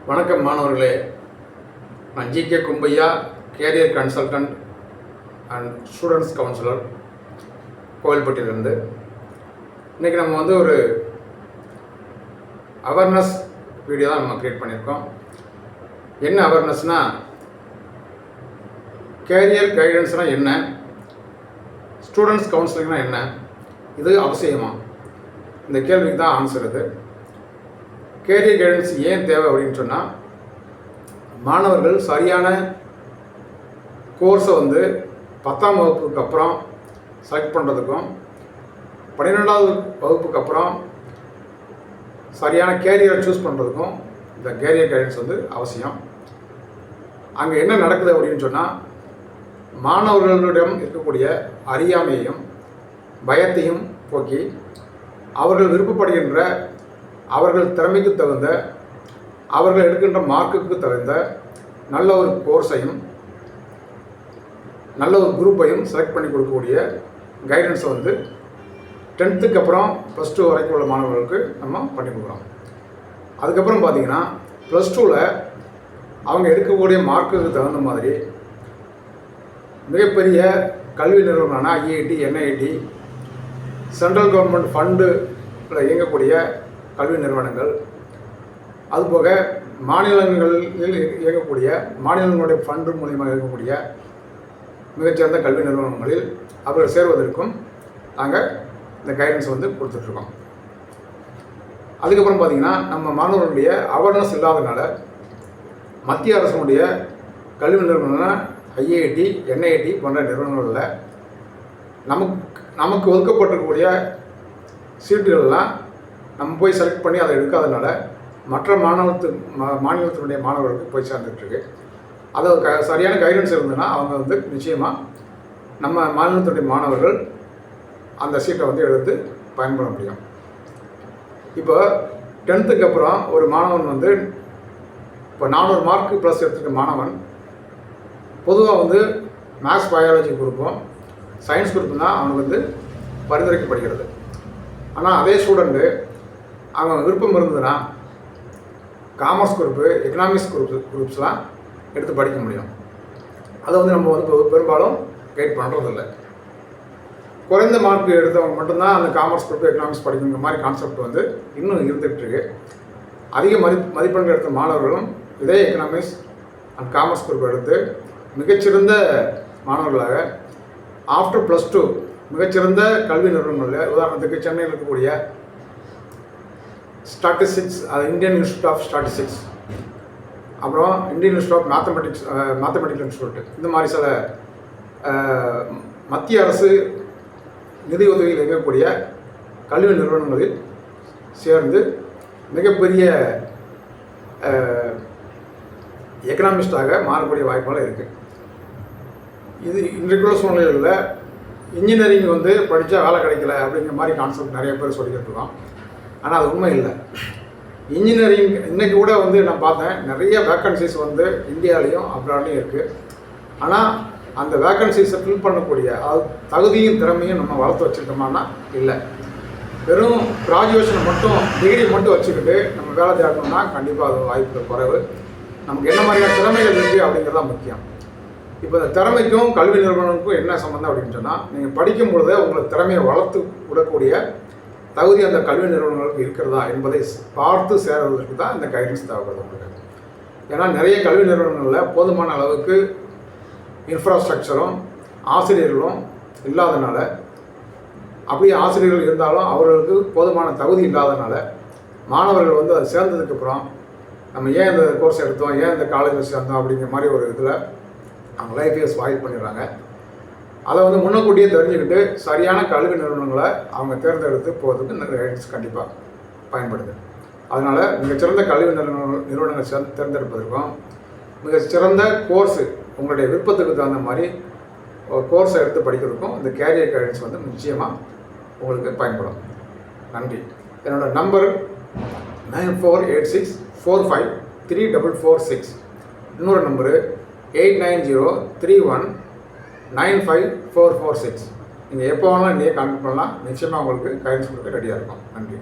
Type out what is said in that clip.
வணக்கம் மாணவர்களே. நான் G K. Kumbaiya, career consultant and students counsellor, கோவில்பட்டியிலிருந்து. இன்றைக்கி நம்ம ஒரு அவேர்னஸ் வீடியோ தான் நம்ம க்ரியேட் பண்ணியிருக்கோம். என்ன அவேர்னஸ்னால், கேரியர் கைடன்ஸ்னால் என்ன, ஸ்டூடெண்ட்ஸ் கவுன்சிலிங்னால் என்ன, இது அவசியமா, இந்த கேள்விக்கு தான் ஆன்சர் இது. கேரியர் கைடன்ஸ் ஏன் தேவை அப்படின்னு சொன்னால், மாணவர்கள் சரியான கோர்ஸை 10ஆம் வகுப்புக்கு அப்புறம் செலக்ட் பண்ணுறதுக்கும் 12ஆவது வகுப்புக்கு அப்புறம் சரியான கேரியரை சூஸ் பண்ணுறதுக்கும் இந்த கேரியர் கைடன்ஸ் அவசியம். அங்கே என்ன நடக்குது அப்படின்னு சொன்னால், மாணவர்களிடம் இருக்கக்கூடிய அறியாமையையும் பயத்தையும் போக்கி அவர்கள் விருப்பப்படுகின்ற, அவர்கள் திறமைக்கு தகுந்த, அவர்கள் எடுக்கின்ற மார்க்குக்கு தகுந்த நல்ல ஒரு கோர்ஸையும் நல்ல ஒரு குரூப்பையும் செலக்ட் பண்ணி கொடுக்கக்கூடிய கைடன்ஸை 10th அப்புறம் +2 வரைக்கும் உள்ள மாணவர்களுக்கு நம்ம பண்ணி கொடுக்குறோம். அதுக்கப்புறம் பார்த்திங்கன்னா, +2ல் அவங்க எடுக்கக்கூடிய மார்க்குக்கு தகுந்த மாதிரி மிகப்பெரிய கல்வி நிறுவனமான ஐஐடி, என்ஐடி, சென்ட்ரல் கவர்மெண்ட் ஃபண்டில் இயங்கக்கூடிய கல்வி நிறுவனங்கள், அதுபோக மாநிலங்களில் இயங்கக்கூடிய, மாநிலங்களுடைய ஃபண்டு மூலியமாக இயங்கக்கூடிய மிகச்சிறந்த கல்வி நிறுவனங்களில் அவர்கள் சேர்வதற்கும் நாங்கள் இந்த கைடன்ஸ் கொடுத்துட்ருக்கோம். அதுக்கப்புறம் பார்த்திங்கன்னா, நம்ம மாணவர்களுடைய அவேர்னஸ் இல்லாதனால மத்திய அரசுடைய கல்வி நிறுவனம்னா ஐஐடி, என்ஐடி போன்ற நிறுவனங்களில் நமக்கு ஒதுக்கப்பட்டிருக்கக்கூடிய சீட்டுகள்லாம் நம்ம போய் செலக்ட் பண்ணி அதை எடுக்காதனால மற்ற மாநிலத்தினுடைய மாணவர்களுக்கு போய் சேர்ந்துட்டுருக்கு. அதை சரியான கைடன்ஸ் இருந்ததுன்னா அவங்க நிச்சயமாக நம்ம மாநிலத்தினுடைய மாணவர்கள் அந்த சீட்டை எடுத்து பயன்பட முடியும். இப்போ 10th அப்புறம் ஒரு மாணவன் இப்போ 400 மார்க்கு ப்ளஸ் எடுத்துக்க மாணவன் பொதுவாக மேத்ஸ், பயாலஜி குரூப்பும் சயின்ஸ் குரூப்பும் தான் அவனுக்கு பரிந்துரைக்கப்படுகிறது. ஆனால் அதே ஸ்டூடெண்ட்டு அவன் விருப்பம் இருந்ததுன்னா காமர்ஸ் குரூப்பு, எக்கனாமிக்ஸ் குரூப்ஸ்லாம் எடுத்து படிக்க முடியும். அதை நம்ம பெரும்பாலும் கைட் பண்ணுறதில்லை. குறைந்த மார்க் எடுத்தவங்க மட்டும்தான் அந்த காமர்ஸ் குரூப்பு, எக்கனாமிக்ஸ் படிக்கிற மாதிரி கான்செப்ட் இன்னும் இருந்துகிட்ருக்கு. அதிக மதிப்பெண்கள் எடுத்த மாணவர்களும் இதே எக்கனாமிக்ஸ் அண்ட் காமர்ஸ் குரூப் எடுத்து மிகச்சிறந்த மாணவர்களாக ஆஃப்டர் +2 மிகச்சிறந்த கல்வி நிறுவனங்களில், உதாரணத்துக்கு சென்னையில் இருக்கக்கூடிய statistics, Indian institute of statistics, அப்புறம் Indian institute of mathematical institute, இந்த மாதிரி சில மத்திய அரசு நிதி உதவியில் இயங்கக்கூடிய கல்வி நிறுவனங்களில் சேர்ந்து மிகப்பெரிய எக்கனாமிஸ்டாக மாறக்கூடிய வாய்ப்புகள் இருக்குது. இது இன்றைக்குள்ள சூழ்நிலையில் இன்ஜினியரிங் படித்தா வேலை கிடைக்கல அப்படிங்கிற மாதிரி கான்செப்ட் நிறைய பேர் சொல்லிக்கிட்டு இருக்கோம். ஆனால் அது உண்மை இல்லை. இன்ஜினியரிங் இன்றைக்கி கூட நான் பார்த்தேன், நிறைய வேக்கன்சிஸ் இந்தியாவிலையும் அப்ராட்லேயும் இருக்குது. ஆனால் அந்த வேக்கன்சிஸை ஃபில் பண்ணக்கூடிய தகுதியும் திறமையும் நம்ம வளர்த்து வச்சுருக்கோமானா இல்லை. வெறும் கிராஜுவேஷனை மட்டும், டிகிரி மட்டும் வச்சுக்கிட்டு நம்ம வேலை தேடணும்னா கண்டிப்பாக அது வாய்ப்பு குறைவு. நமக்கு என்ன மாதிரியான திறமைகள் இருக்குது அப்படிங்கிறதான் முக்கியம். இப்போ இந்த திறமைக்கும் கல்வி நிறுவனங்களுக்கும் என்ன சம்மந்தம் அப்படின்னு சொன்னால், நீங்கள் படிக்கும் பொழுது உங்களுக்கு திறமையை வளர்த்து விடக்கூடிய தகுதி அந்த கல்வி நிறுவனங்களுக்கு இருக்கிறதா என்பதை பார்த்து சேர்வதற்கு தான் இந்த கைடன்ஸ் தேவைப்படுது உங்களுக்கு. ஏன்னா நிறைய கல்வி நிறுவனங்களில் போதுமான அளவுக்கு இன்ஃப்ராஸ்ட்ரக்சரும் ஆசிரியர்களும் இல்லாதனால, அப்படியே ஆசிரியர்கள் இருந்தாலும் அவர்களுக்கு போதுமான தகுதி இல்லாதனால மாணவர்கள் அதை சேர்ந்ததுக்கப்புறம் நம்ம ஏன் இந்த கோர்ஸ் எடுத்தோம், ஏன் இந்த காலேஜில் சேர்ந்தோம் அப்படிங்கிற மாதிரி ஒரு இதில் அவங்க லைஃபையை ஸ்பாயில் பண்ணிடுறாங்க. அதை முன்னக்கூட்டியே தெரிஞ்சுக்கிட்டு சரியான கல்வி நிறுவனங்களை அவங்க தேர்ந்தெடுத்து போகிறதுக்கு இந்த கைடன்ஸ் கண்டிப்பாக பயன்படுது. அதனால் மிகச்சிறந்த கல்வி நிறுவனங்கள் தேர்ந்தெடுப்பதற்கும், மிகச்சிறந்த கோர்ஸு உங்களுடைய விருப்பத்துக்கு தகுந்த மாதிரி கோர்ஸை எடுத்து படிக்கிறதுக்கும் இந்த கேரியர் கைடன்ஸ் நிச்சயமாக உங்களுக்கு பயன்படும். நன்றி. என்னோடய நம்பர் 9486453446. இன்னொரு நம்பரு 8903195446. நீங்கள் எப்போ வேணாலும் இன்றையே கான்டாக்ட் பண்ணலாம். நிச்சயமாக உங்களுக்கு கைடன்ஸ் கொடுக்க ரெடியாக இருக்கும். நன்றி.